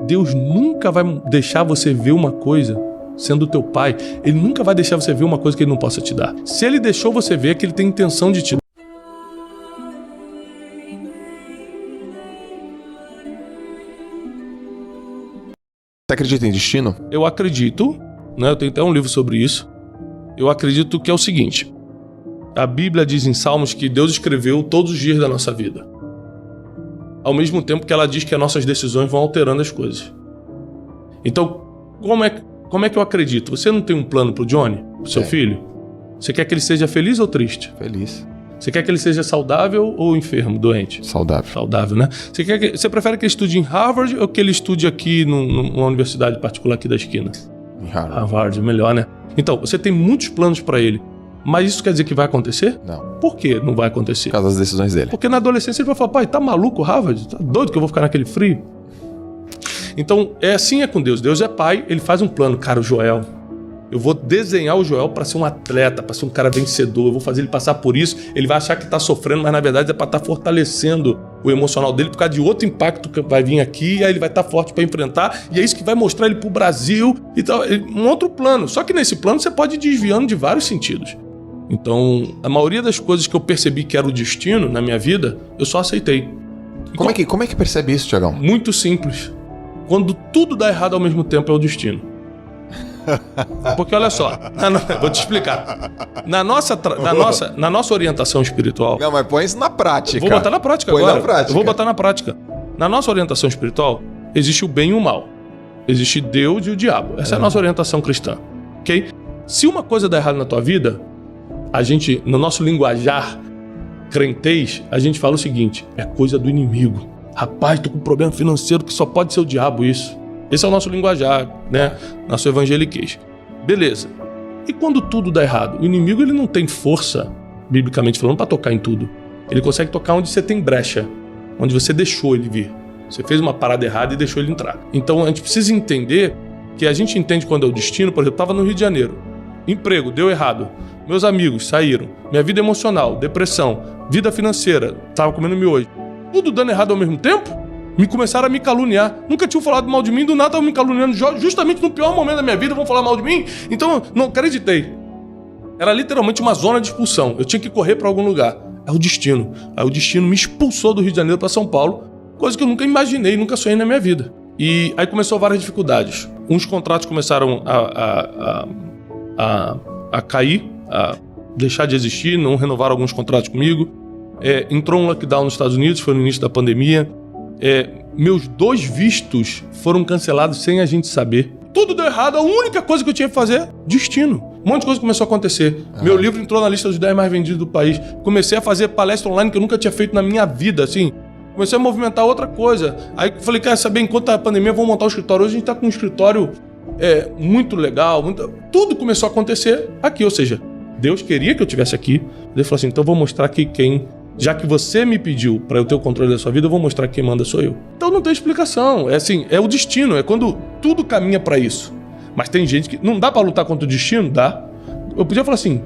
Deus nunca vai deixar você ver uma coisa, sendo teu pai, ele nunca vai deixar você ver uma coisa que ele não possa te dar. Se ele deixou você ver, é que ele tem intenção de te dar. Você acredita em destino? Eu acredito, né? Eu tenho até um livro sobre isso. Eu acredito que é o seguinte: a Bíblia diz em Salmos que Deus escreveu todos os dias da nossa vida. Ao mesmo tempo que ela diz que as nossas decisões vão alterando as coisas. Então, como é que eu acredito? Você não tem um plano pro Johnny, pro seu filho? Você quer que ele seja feliz ou triste? Feliz. Você quer que ele seja saudável ou enfermo, doente? Saudável. Saudável, né? Você prefere que ele estude em Harvard ou que ele estude aqui numa universidade particular aqui da esquina? Em Harvard. Harvard, melhor, né? Então, você tem muitos planos pra ele. Mas isso quer dizer que vai acontecer? Não. Por que não vai acontecer? Por causa das decisões dele. Porque na adolescência ele vai falar: pai, tá maluco Harvard? Tá doido que eu vou ficar naquele frio? Então, assim é com Deus. Deus é pai, ele faz um plano. Cara, o Joel, eu vou desenhar o Joel para ser um atleta, para ser um cara vencedor. Eu vou fazer ele passar por isso. Ele vai achar que tá sofrendo, mas na verdade é para estar fortalecendo o emocional dele por causa de outro impacto que vai vir aqui. E aí ele vai estar forte para enfrentar. E é isso que vai mostrar ele pro Brasil. Então, um outro plano. Só que nesse plano você pode ir desviando de vários sentidos. Então, a maioria das coisas que eu percebi que era o destino na minha vida, eu só aceitei. Como é que percebe isso, Tiagão? Muito simples. Quando tudo dá errado ao mesmo tempo é o destino. Porque olha só, vou te explicar. Na nossa orientação espiritual... Não, mas põe isso na prática. Vou botar na prática põe agora. Na prática. Eu vou botar na prática. Na nossa orientação espiritual, existe o bem e o mal. Existe Deus e o diabo. Essa é a nossa orientação cristã. Ok? Se uma coisa dá errado na tua vida, a gente, no nosso linguajar crentez, a gente fala o seguinte: é coisa do inimigo. Rapaz, tô com um problema financeiro que só pode ser o diabo isso. Esse é o nosso linguajar, né? Nosso evangeliquez. Beleza. E quando tudo dá errado? O inimigo, ele não tem força, biblicamente falando, para tocar em tudo. Ele consegue tocar onde você tem brecha, onde você deixou ele vir. Você fez uma parada errada e deixou ele entrar. Então a gente precisa entender que a gente entende quando é o destino. Por exemplo, eu estava no Rio de Janeiro. Emprego, deu errado. Meus amigos saíram. Minha vida emocional, depressão, vida financeira, estava comendo miojo. Tudo dando errado ao mesmo tempo, me começaram a me caluniar. Nunca tinham falado mal de mim, do nada estavam me caluniando. Justamente no pior momento da minha vida vão falar mal de mim. Então, não acreditei. Era literalmente uma zona de expulsão. Eu tinha que correr para algum lugar. É o destino. Aí o destino me expulsou do Rio de Janeiro para São Paulo, coisa que eu nunca imaginei, nunca sonhei na minha vida. E aí começou várias dificuldades. Uns contratos começaram a cair, a deixar de existir, não renovaram alguns contratos comigo. Entrou um lockdown nos Estados Unidos, foi no início da pandemia. Meus 2 vistos foram cancelados sem a gente saber. Tudo deu errado, a única coisa que eu tinha que fazer, destino. Um monte de coisa começou a acontecer. Meu livro entrou na lista dos 10 mais vendidos do país. Comecei a fazer palestra online que eu nunca tinha feito na minha vida, assim. Comecei a movimentar outra coisa. Aí falei, quer saber, enquanto tá a pandemia, vamos montar um escritório. Hoje a gente tá com um escritório muito legal. Tudo começou a acontecer aqui, ou seja, Deus queria que eu estivesse aqui. Ele falou assim, então eu vou mostrar que já que você me pediu para eu ter o controle da sua vida, eu vou mostrar que quem manda sou eu. Então não tem explicação. É assim, é o destino. É quando tudo caminha para isso. Mas tem gente que... Não dá para lutar contra o destino? Dá. Eu podia falar assim,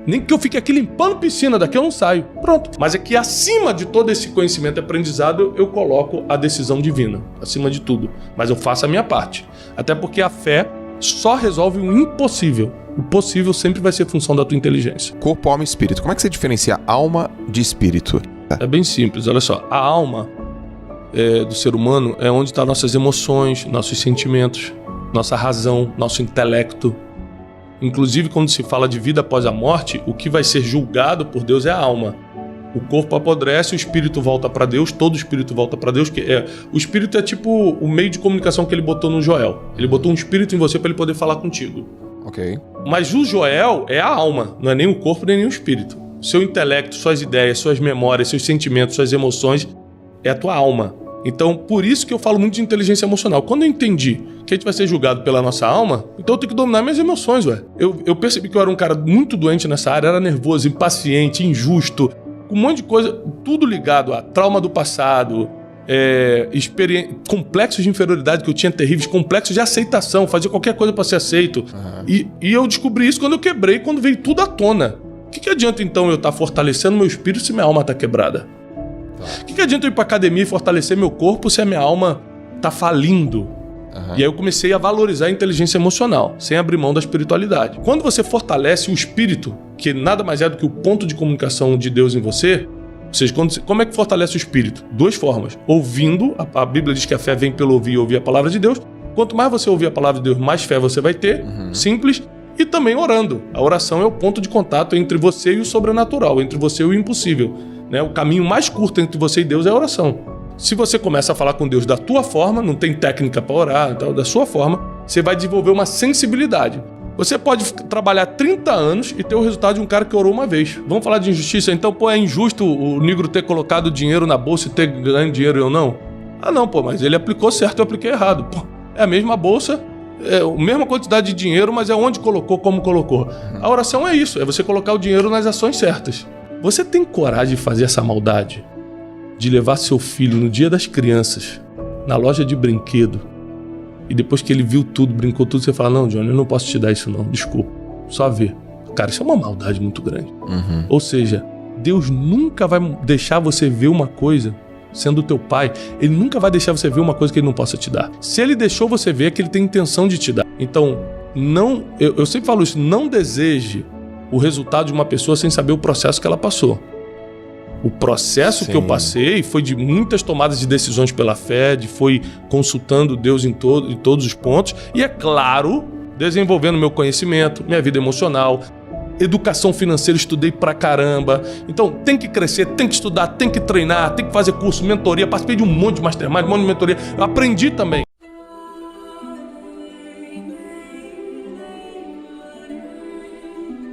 nem que eu fique aqui limpando piscina, daqui eu não saio. Pronto. Mas é que acima de todo esse conhecimento e aprendizado, eu coloco a decisão divina. Acima de tudo. Mas eu faço a minha parte. Até porque a fé só resolve o impossível. O possível sempre vai ser função da tua inteligência. Corpo, alma e espírito. Como é que você diferencia alma de espírito? É bem simples, olha só. A alma do ser humano é onde estão nossas emoções, nossos sentimentos, nossa razão, nosso intelecto. Inclusive, quando se fala de vida após a morte, o que vai ser julgado por Deus é a alma. O corpo apodrece, o espírito volta para Deus, todo espírito volta para Deus. O espírito é tipo o meio de comunicação que ele botou no Joel. Ele botou um espírito em você para ele poder falar contigo. Ok. Mas o Joel é a alma, não é nem o corpo nem o espírito. Seu intelecto, suas ideias, suas memórias, seus sentimentos, suas emoções é a tua alma. Então, por isso que eu falo muito de inteligência emocional. Quando eu entendi que a gente vai ser julgado pela nossa alma, então eu tenho que dominar minhas emoções, ué. Eu percebi que eu era um cara muito doente nessa área, era nervoso, impaciente, injusto, com um monte de coisa, tudo ligado a trauma do passado, complexos de inferioridade que eu tinha terríveis, complexos de aceitação, fazia qualquer coisa para ser aceito. E eu descobri isso quando eu quebrei, quando veio tudo à tona. O que adianta então eu estar fortalecendo meu espírito se minha alma está quebrada? O que adianta eu ir para academia e fortalecer meu corpo se a minha alma tá falindo. Aham. E aí eu comecei a valorizar a inteligência emocional, sem abrir mão da espiritualidade. Quando você fortalece o espírito, que nada mais é do que o ponto de comunicação de Deus em você, ou seja, como é que fortalece o espírito? Duas formas. Ouvindo, a Bíblia diz que a fé vem pelo ouvir a palavra de Deus. Quanto mais você ouvir a palavra de Deus, mais fé você vai ter. Simples. E também orando. A oração é o ponto de contato entre você e o sobrenatural, entre você e o impossível, né? O caminho mais curto entre você e Deus é a oração. Se você começa a falar com Deus da tua forma, não tem técnica para orar, então, da sua forma, você vai desenvolver uma sensibilidade. Você pode trabalhar 30 anos e ter o resultado de um cara que orou uma vez. Vamos falar de injustiça? Então, é injusto o negro ter colocado dinheiro na bolsa e ter ganho dinheiro e eu não? Ah, não, mas ele aplicou certo e eu apliquei errado. É a mesma bolsa, é a mesma quantidade de dinheiro, mas é onde colocou, como colocou. A oração é isso, é você colocar o dinheiro nas ações certas. Você tem coragem de fazer essa maldade? De levar seu filho no dia das crianças, na loja de brinquedo, e depois que ele viu tudo, brincou tudo, você fala, não, Johnny, eu não posso te dar isso não, desculpa, só ver. Cara, isso é uma maldade muito grande. Ou seja, Deus nunca vai deixar você ver uma coisa, sendo teu pai, ele nunca vai deixar você ver uma coisa que ele não possa te dar. Se ele deixou você ver, é que ele tem intenção de te dar. Então, eu sempre falo isso, não deseje o resultado de uma pessoa sem saber o processo que ela passou. O processo que eu passei foi de muitas tomadas de decisões pela fé, foi consultando Deus em todos os pontos e, é claro, desenvolvendo meu conhecimento, minha vida emocional, educação financeira, estudei pra caramba. Então, tem que crescer, tem que estudar, tem que treinar, tem que fazer curso, mentoria. Participei de um monte de mastermind, um monte de mentoria. Eu aprendi também.